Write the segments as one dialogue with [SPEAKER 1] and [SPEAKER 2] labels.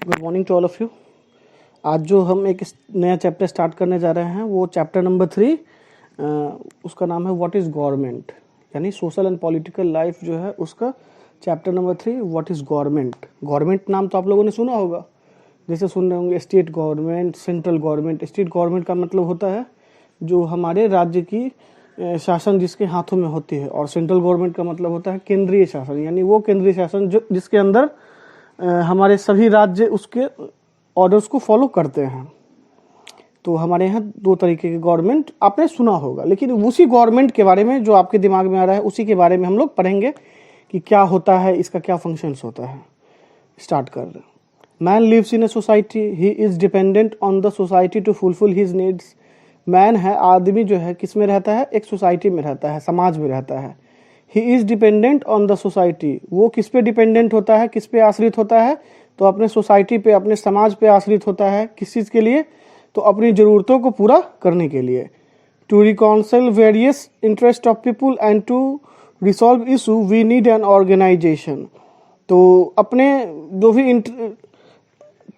[SPEAKER 1] Good morning to all of you. आज जो हम एक नया चैप्टर स्टार्ट करने जा रहे हैं वो चैप्टर नंबर 3, उसका नाम है व्हाट इज़ गवर्नमेंट, यानी सोशल एंड पॉलिटिकल लाइफ जो है उसका chapter number 3 what is government. Government नाम तो आप लोगों ने सुना होगा, जैसे सुन रहे होंगे state government, central government. State government का मतलब होता है जो हमारे राज्य की शासन जिसके हाथों में होती है, और सेंट्रल गवर्नमेंट का मतलब होता है केंद्रीय शासन, यानी वो केंद्रीय शासन जो जिसके अंदर हमारे सभी राज्य उसके ऑर्डर्स को फॉलो करते हैं। तो हमारे यहाँ दो तरीके के गवर्नमेंट आपने सुना होगा, लेकिन उसी गवर्नमेंट के बारे में जो आपके दिमाग में आ रहा है उसी के बारे में हम लोग पढ़ेंगे कि क्या होता है, इसका क्या फंक्शंस होता है। स्टार्ट कर रहे हैं। Man lives in a society, he is dependent on the society to fulfil his needs. Man है, आदमी जो है किस में रहता है, एक सोसाइटी में रहता है, समाज में रहता है। ही is dependent on the society, वो किस पे डिपेंडेंट होता है, किस पे आश्रित होता है, तो अपने सोसाइटी पे, अपने समाज पे आश्रित होता है। किस चीज़ के लिए, तो अपनी ज़रूरतों को पूरा करने के लिए। To reconcile various interest of people and to resolve issue we need an organisation. तो अपने जो भी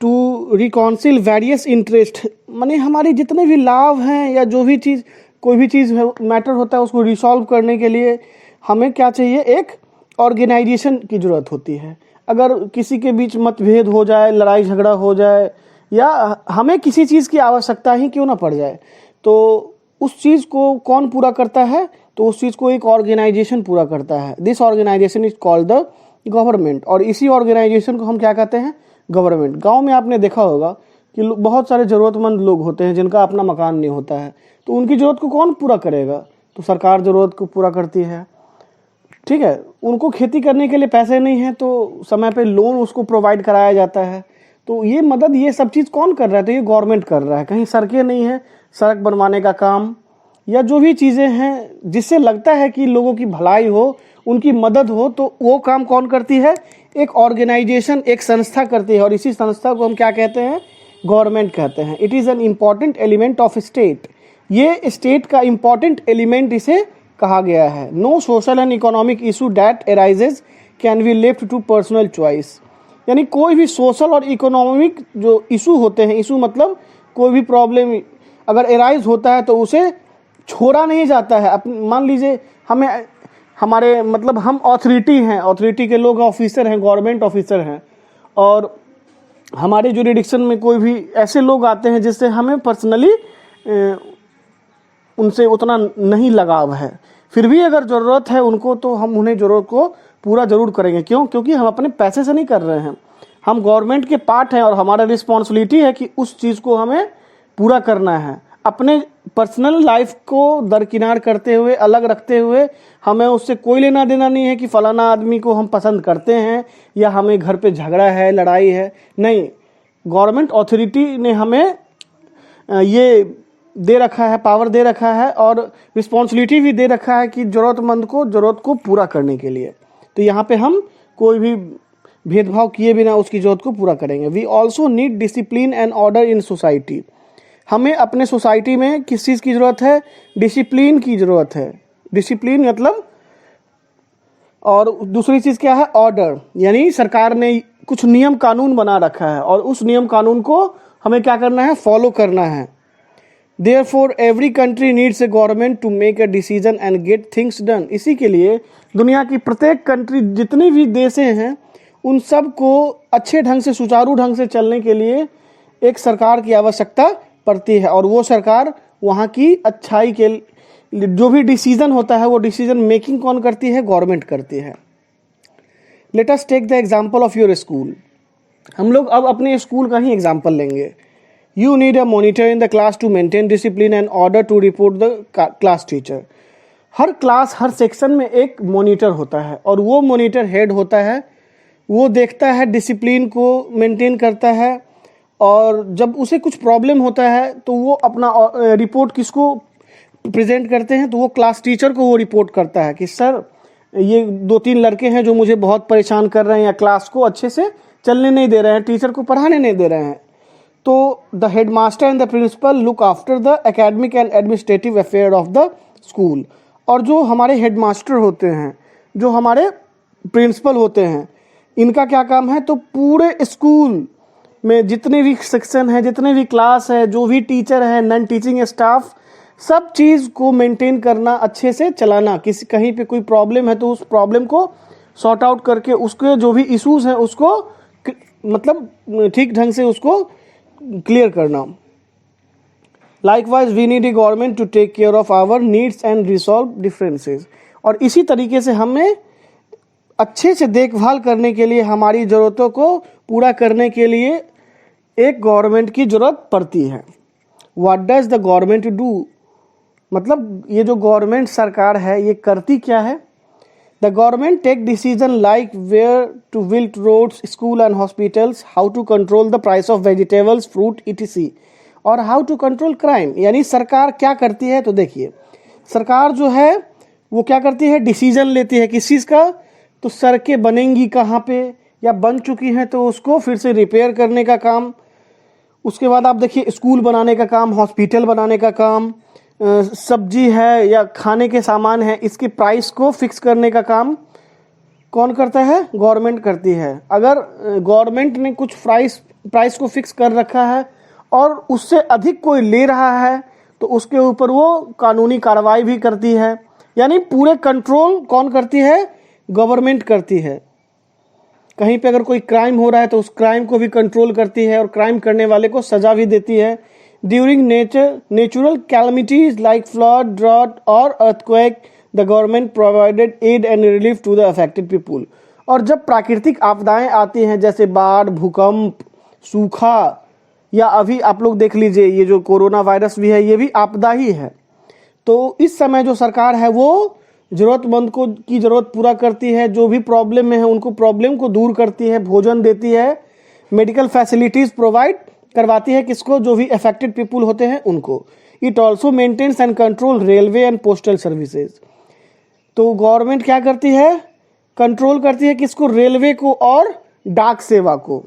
[SPEAKER 1] टू रिकॉन्सिल वेरियस इंटरेस्ट, माने हमारे जितने भी लाभ हैं या जो भी चीज़, कोई भी चीज़ मैटर होता है उसको रिसॉल्व करने के लिए हमें क्या चाहिए, एक ऑर्गेनाइजेशन की ज़रूरत होती है। अगर किसी के बीच मतभेद हो जाए, लड़ाई झगड़ा हो जाए, या हमें किसी चीज़ की आवश्यकता ही क्यों ना पड़ जाए, तो उस चीज़ को कौन पूरा करता है, तो उस चीज़ को एक ऑर्गेनाइजेशन पूरा करता है। This organisation is called the government, और इसी ऑर्गेनाइजेशन को हम क्या कहते हैं, गवर्नमेंट। गांव में आपने देखा होगा कि बहुत सारे ज़रूरतमंद लोग होते हैं जिनका अपना मकान नहीं होता है, तो उनकी ज़रूरत को कौन पूरा करेगा, तो सरकार ज़रूरत को पूरा करती है। ठीक है, उनको खेती करने के लिए पैसे नहीं है तो समय पे लोन उसको प्रोवाइड कराया जाता है। तो ये मदद, ये सब चीज़ कौन कर रहा है, तो ये गवर्नमेंट कर रहा है। कहीं सड़कें नहीं है, सड़क बनवाने का काम या जो भी चीज़ें हैं जिससे लगता है कि लोगों की भलाई हो, उनकी मदद हो, तो वो काम कौन करती है, एक ऑर्गेनाइजेशन, एक संस्था करती है। और इसी संस्था को हम क्या कहते हैं, गवर्नमेंट कहते हैं। It is an important element of state, ये स्टेट का इम्पॉर्टेंट एलिमेंट इसे कहा गया है। No social and economic issue that arises can be left to personal choice, यानी कोई भी सोशल और इकोनॉमिक जो इशू होते हैं, इशू मतलब कोई भी प्रॉब्लम अगर अराइज होता है तो उसे छोड़ा नहीं जाता है। मान लीजिए हमें, हमारे मतलब हम अथॉरिटी हैं, अथॉरिटी के लोग ऑफिसर हैं, गवर्नमेंट ऑफिसर हैं, और हमारे जुरिडिक्शन में कोई भी ऐसे लोग आते हैं जिससे हमें पर्सनली उनसे उतना नहीं लगाव है, फिर भी अगर ज़रूरत है उनको, तो हम उन्हें ज़रूरत को पूरा ज़रूर करेंगे। क्यों, क्योंकि हम अपने पैसे से नहीं कर रहे हैं, हम गवर्नमेंट के पार्ट हैं और हमारा रिस्पॉन्सिबिलिटी है कि उस चीज़ को हमें पूरा करना है। अपने पर्सनल लाइफ को दरकिनार करते हुए, अलग रखते हुए, हमें उससे कोई लेना देना नहीं है कि फलाना आदमी को हम पसंद करते हैं या हमें घर पे झगड़ा है, लड़ाई है, नहीं। गवर्नमेंट अथॉरिटी ने हमें ये दे रखा है, पावर दे रखा है, और रिस्पॉन्सिबिलिटी भी दे रखा है कि ज़रूरतमंद को ज़रूरत को पूरा करने के लिए। तो यहाँ पे हम कोई भी भेदभाव किए बिना उसकी ज़रूरत को पूरा करेंगे। We also need discipline and order in society, हमें अपने सोसाइटी में किस चीज़ की ज़रूरत है, डिसिप्लिन की ज़रूरत है। डिसिप्लिन मतलब, और दूसरी चीज़ क्या है, ऑर्डर, यानी सरकार ने कुछ नियम कानून बना रखा है और उस नियम कानून को हमें क्या करना है, फॉलो करना है। Therefore, every country needs a government to make a decision and get things done. इसी के लिए दुनिया की प्रत्येक कंट्री, जितने भी देशें हैं, उन सब को अच्छे ढंग से, सुचारू ढंग से चलने के लिए एक सरकार की आवश्यकता पड़ती है, और वो सरकार वहाँ की अच्छाई के जो भी डिसीजन होता है वो डिसीजन मेकिंग कौन करती है, गवर्नमेंट करती है। Let us take the example of your school. हम लोग अब अपने स्कूल का ही एग्जाम्पल लेंगे। You need a monitor in the class to maintain discipline and order to report the class teacher. Her class, her section में एक monitor होता है, और वो मॉनिटर हेड होता है, वो देखता है, डिसिप्लिन को मेंटेन करता है, और जब उसे कुछ प्रॉब्लम होता है तो वो अपना रिपोर्ट किसको प्रेजेंट करते हैं, तो वो क्लास टीचर को वो रिपोर्ट करता है कि सर ये 2-3 लड़के हैं जो मुझे बहुत परेशान कर रहे हैं, या क्लास को अच्छे से चलने नहीं दे रहे हैं, टीचर को पढ़ाने नहीं दे रहे हैं। तो the headmaster and the principal look after the academic and administrative affair of the school, और जो हमारे हेडमास्टर होते हैं, जो हमारे प्रिंसिपल होते हैं, इनका क्या काम है, तो पूरे स्कूल में जितने भी सेक्शन है, जितने भी क्लास है, जो भी टीचर है, नॉन टीचिंग स्टाफ, सब चीज़ को मेंटेन करना, अच्छे से चलाना। किसी कहीं पे कोई प्रॉब्लम है तो उस प्रॉब्लम को सॉर्ट आउट करके उसके जो भी इश्यूज हैं उसको मतलब ठीक ढंग से उसको क्लियर करना। Likewise we need a government to take care of our needs and resolve differences. और इसी तरीके से हमें अच्छे से देखभाल करने के लिए, हमारी ज़रूरतों को पूरा करने के लिए एक गवर्नमेंट की ज़रूरत पड़ती है। What does the government do, मतलब ये जो गवर्नमेंट सरकार है ये करती क्या है। The government take decision like where to build roads, school and hospitals, how to control the price of vegetables, fruit etc, और हाउ टू कंट्रोल क्राइम। यानी सरकार क्या करती है, तो देखिए सरकार जो है वो क्या करती है, डिसीजन लेती है किस चीज़ का, तो सड़कें बनेंगी कहाँ पे या बन चुकी हैं तो उसको फिर से रिपेयर करने का काम। उसके बाद आप देखिए स्कूल बनाने का काम, हॉस्पिटल बनाने का काम, सब्जी है या खाने के सामान है इसके प्राइस को फिक्स करने का काम कौन करता है, गवर्नमेंट करती है। अगर गवर्नमेंट ने कुछ प्राइस को फिक्स कर रखा है और उससे अधिक कोई ले रहा है तो उसके ऊपर वो कानूनी कार्रवाई भी करती है। यानी पूरे कंट्रोल कौन करती है, गवर्नमेंट करती है। कहीं पे अगर कोई क्राइम हो रहा है तो उस क्राइम को भी कंट्रोल करती है और क्राइम करने वाले को सजा भी देती है। During natural calamities like flood, drought और earthquake, the government provided aid and relief to the affected people. और जब प्राकृतिक आपदाएं आती हैं जैसे बाढ़, भूकंप, सूखा, या अभी आप लोग देख लीजिए ये जो कोरोना वायरस भी है ये भी आपदा ही है, तो इस समय जो सरकार है वो ज़रूरतमंद को की ज़रूरत पूरा करती है, जो भी प्रॉब्लम में है उनको प्रॉब्लम को दूर करती है, भोजन देती है, मेडिकल फैसिलिटीज़ प्रोवाइड करवाती है किसको, जो भी अफेक्टेड पीपुल होते हैं उनको। It also maintains and control railway and postal services. तो गवर्नमेंट क्या करती है, कंट्रोल करती है किसको, रेलवे को और डाक सेवा को।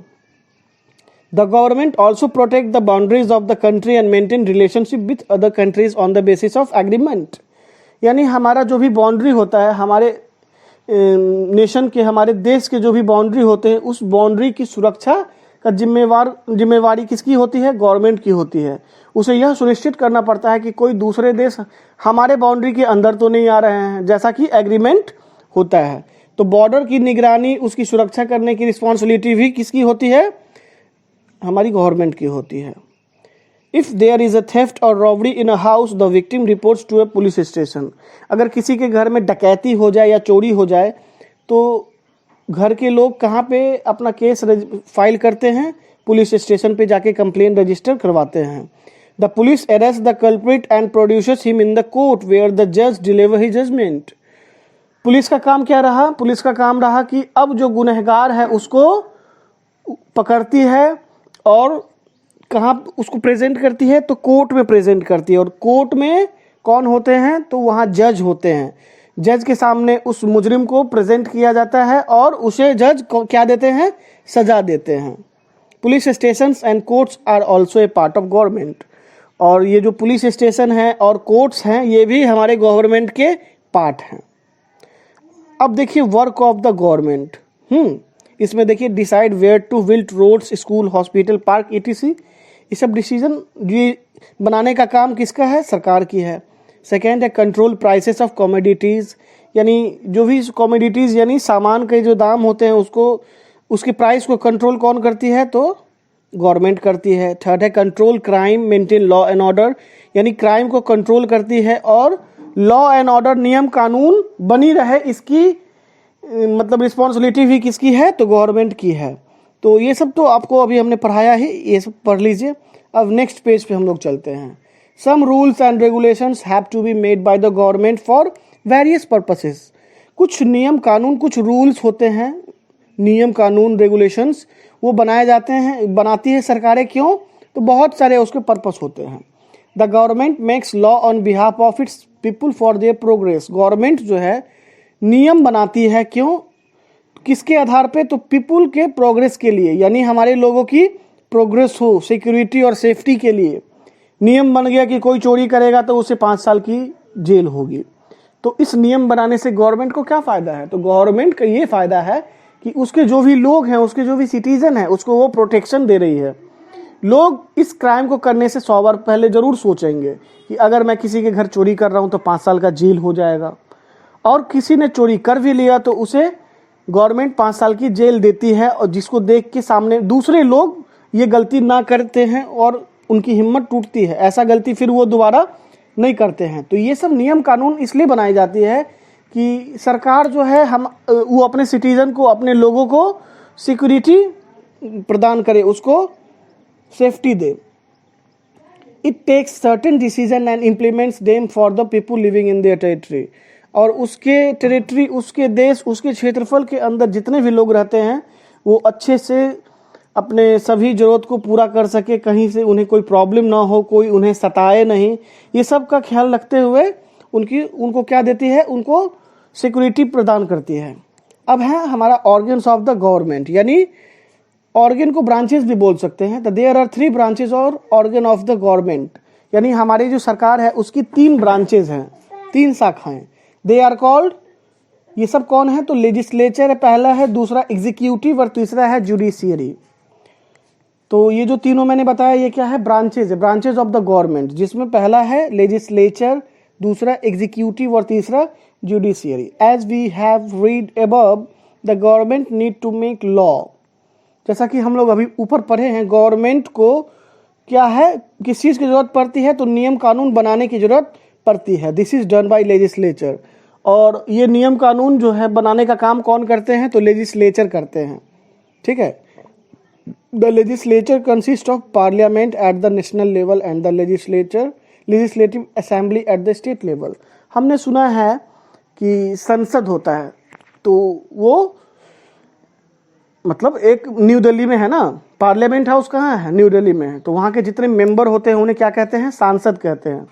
[SPEAKER 1] The government also protect the boundaries of the country and maintain relationship with other countries on the basis of agreement. यानी हमारा जो भी बाउंड्री होता है, हमारे नेशन के, हमारे देश के जो भी बाउंड्री होते हैं उस बाउंड्री की सुरक्षा का जिम्मेवारी किसकी होती है, गवर्नमेंट की होती है। उसे यह सुनिश्चित करना पड़ता है कि कोई दूसरे देश हमारे बाउंड्री के अंदर तो नहीं आ रहे हैं, जैसा कि एग्रीमेंट होता है। तो बॉर्डर की निगरानी, उसकी सुरक्षा करने की रिस्पॉन्सिबिलिटी भी किसकी होती है, हमारी गवर्नमेंट की होती है। If there is a theft और robbery in a house, the victim reports to a police station. अगर किसी के घर में डकैती हो जाए या चोरी हो जाए तो घर के लोग कहाँ पे अपना केस फाइल करते हैं, पुलिस स्टेशन पे जाके कंप्लेन रजिस्टर करवाते हैं। The police arrest the culprit and produces him in the court where the जज डिलीवर हिज जजमेंट। पुलिस का काम क्या रहा, पुलिस का काम रहा कि अब जो गुनहगार है उसको पकड़ती है और कहाँ उसको प्रेजेंट करती है, तो कोर्ट में प्रेजेंट करती है। और कोर्ट में कौन होते हैं, तो वहाँ जज होते हैं। जज के सामने उस मुजरिम को प्रेजेंट किया जाता है और उसे जज क्या देते हैं, सजा देते हैं। Police stations and courts are also a part of government. और ये जो पुलिस स्टेशन है और कोर्ट्स हैं ये भी हमारे गवर्नमेंट के पार्ट हैं। अब देखिए वर्क ऑफ द गवर्नमेंट, इसमें देखिए decide where to build roads, school, hospital, park etc। ये सब डिसीजन ये बनाने का काम किसका है, सरकार की है। सेकेंड है कंट्रोल प्राइसेस ऑफ कमोडिटीज़, यानी जो भी कमोडिटीज़ यानी सामान के जो दाम होते हैं उसको, उसके प्राइस को कंट्रोल कौन करती है, तो गवर्नमेंट करती है। थर्ड है control crime, maintain law and order, यानी क्राइम को कंट्रोल करती है और लॉ एंड ऑर्डर, नियम कानून बनी रहे, इसकी मतलब रिस्पॉन्सिबिलिटी भी किसकी है, तो गवर्नमेंट की है। तो ये सब तो आपको अभी हमने पढ़ाया ही, ये सब पढ़ लीजिए। अब नेक्स्ट पेज पे हम लोग चलते हैं। Some rules and regulations have to be made by the government for various purposes. कुछ नियम कानून, कुछ रूल्स होते हैं, नियम कानून रेगुलेशंस वो बनाए जाते हैं, बनाती है सरकारें। क्यों, तो बहुत सारे उसके पर्पस होते हैं। The government makes law on behalf of its people for their progress. Government जो है नियम बनाती है, क्यों, किसके आधार पे, तो पीपुल के प्रोग्रेस के लिए, यानी हमारे लोगों की प्रोग्रेस हो, सिक्योरिटी और सेफ्टी के लिए नियम बन गया कि कोई चोरी करेगा तो उसे 5 साल की जेल होगी। तो इस नियम बनाने से गवर्नमेंट को क्या फ़ायदा है, तो गवर्नमेंट का ये फ़ायदा है कि उसके जो भी लोग हैं, उसके जो भी सिटीजन हैं, उसको वो प्रोटेक्शन दे रही है। लोग इस क्राइम को करने से 100 बार पहले जरूर सोचेंगे कि अगर मैं किसी के घर चोरी कर रहा हूं तो 5 साल का जेल हो जाएगा, और किसी ने चोरी कर भी लिया तो उसे गवर्नमेंट 5 साल की जेल देती है, और जिसको देख के सामने दूसरे लोग ये गलती ना करते हैं और उनकी हिम्मत टूटती है, ऐसा गलती फिर वो दोबारा नहीं करते हैं। तो ये सब नियम कानून इसलिए बनाई जाती है कि सरकार जो है वो अपने सिटीजन को, अपने लोगों को सिक्योरिटी प्रदान करे, उसको सेफ्टी दे। It takes certain decisions and implements them for the people living in their territory. और उसके टेरिटरी, उसके देश, उसके क्षेत्रफल के अंदर जितने भी लोग रहते हैं वो अच्छे से अपने सभी जरूरत को पूरा कर सके, कहीं से उन्हें कोई प्रॉब्लम ना हो, कोई उन्हें सताए नहीं, ये सब का ख्याल रखते हुए उनको क्या देती है, उनको सिक्योरिटी प्रदान करती है। अब है हमारा ऑर्गन्स ऑफ द गवर्नमेंट, यानी ऑर्गन को ब्रांचेस भी बोल सकते हैं। तो देयर आर 3 ब्रांचेस और ऑर्गन ऑफ द गवर्नमेंट, यानी हमारी जो सरकार है उसकी 3 ब्रांचेस हैं, 3 शाखाएं। दे आर कॉल्ड, ये सब कौन है, तो लेजिस्लेचर है पहला है, दूसरा एग्जीक्यूटिव और तीसरा है जुडिशियरी। तो ये जो तीनों मैंने बताया ये क्या है, ब्रांचेज है, ब्रांचेज ऑफ द गवर्नमेंट, जिसमें पहला है लेजिस्लेचर, दूसरा एग्जीक्यूटिव और तीसरा judiciary. As we have read above, the government need to make law. जैसा कि हम लोग अभी ऊपर पढ़े हैं, गवर्नमेंट को क्या है, किस चीज़ की जरूरत पड़ती है, तो नियम कानून बनाने की जरूरत पड़ती है। This is done by legislature. और ये नियम कानून जो है बनाने का काम कौन करते हैं, तो लेजिस्लेचर करते हैं। ठीक है। The legislature consist of parliament at the national level and the legislative assembly eight the state level. हमने सुना है कि संसद होता है, तो वो मतलब एक न्यू दिल्ली में है ना, पार्लियामेंट हाउस कहाँ है, न्यू दिल्ली में है। तो वहाँ के जितने मेंबर होते हैं उन्हें क्या कहते हैं, सांसद कहते हैं।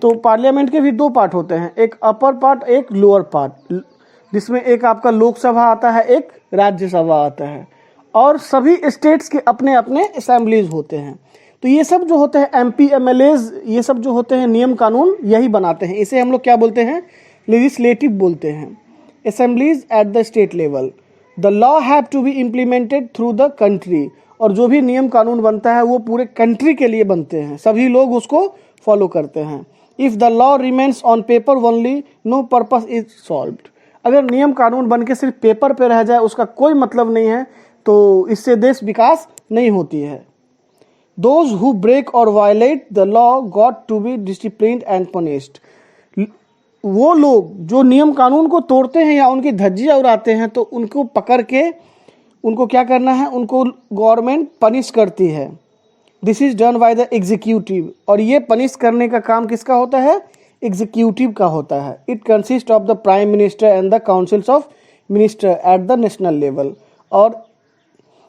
[SPEAKER 1] तो पार्लियामेंट के भी 2 पार्ट होते हैं, एक अपर पार्ट, एक लोअर पार्ट, जिसमें एक आपका लोकसभा आता है, एक राज्यसभा आता है, और सभी स्टेट्स के अपने अपने असेंबलीज होते हैं। तो ये सब जो होते हैं MP MLAs, ये सब जो होते हैं नियम कानून यही बनाते हैं। इसे हम लोग क्या बोलते हैं, लेजिस्लेटिव बोलते हैं। Assemblies at the state level, the law have to be implemented through the country. और जो भी नियम कानून बनता है वो पूरे कंट्री के लिए बनते हैं, सभी लोग उसको फॉलो करते हैं। If the law remains on paper only, no purpose is solved. अगर नियम कानून बन के सिर्फ पेपर पे रह जाए, उसका कोई मतलब नहीं है, तो इससे देश विकास नहीं होती है। दोज हु ब्रेक और violate the law got to be disciplined and punished. वो लोग जो नियम कानून को तोड़ते हैं या उनकी धज्जियां उड़ाते हैं, तो उनको पकड़ के उनको क्या करना है, उनको गवर्नमेंट पनिश करती है। This is done by the executive. और ये पनिश करने का काम किसका होता है, एग्जीक्यूटिव का होता है। It consist of the prime minister and the councils of minister at the national level. और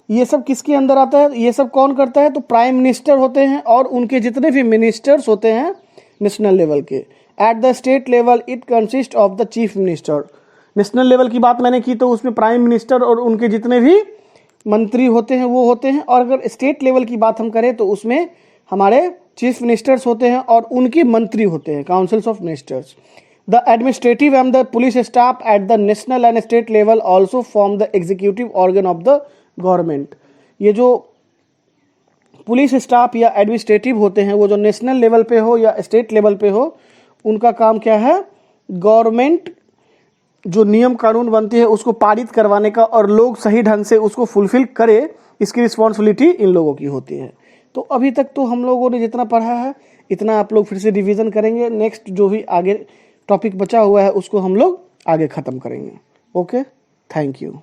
[SPEAKER 1] ये सब किसके अंदर आता है, ये सब कौन करता है, तो प्राइम मिनिस्टर होते हैं और उनके जितने भी मिनिस्टर्स होते हैं नेशनल लेवल के। Eight the state level it consist of the chief minister. National level की बात मैंने की तो उसमें प्राइम मिनिस्टर और उनके जितने भी मंत्री होते हैं वो होते हैं। और अगर स्टेट लेवल की बात हम करें तो उसमें हमारे चीफ मिनिस्टर्स होते हैं और उनके मंत्री होते हैं, councils of ministers. The administrative and the police staff at the national and state level also form the executive organ of the government. ये जो पुलिस स्टाफ या एडमिनिस्ट्रेटिव होते हैं, वो जो नेशनल लेवल पे हो या स्टेट लेवल पे हो, उनका काम क्या है, गवर्नमेंट जो नियम कानून बनती है उसको पारित करवाने का, और लोग सही ढंग से उसको फुलफिल करे, इसकी रिस्पॉन्सिबिलिटी इन लोगों की होती है। तो अभी तक तो हम लोगों ने जितना पढ़ा है इतना आप लोग फिर से रिवीजन करेंगे। नेक्स्ट जो भी आगे टॉपिक बचा हुआ है उसको हम लोग आगे ख़त्म करेंगे। Okay, thank you.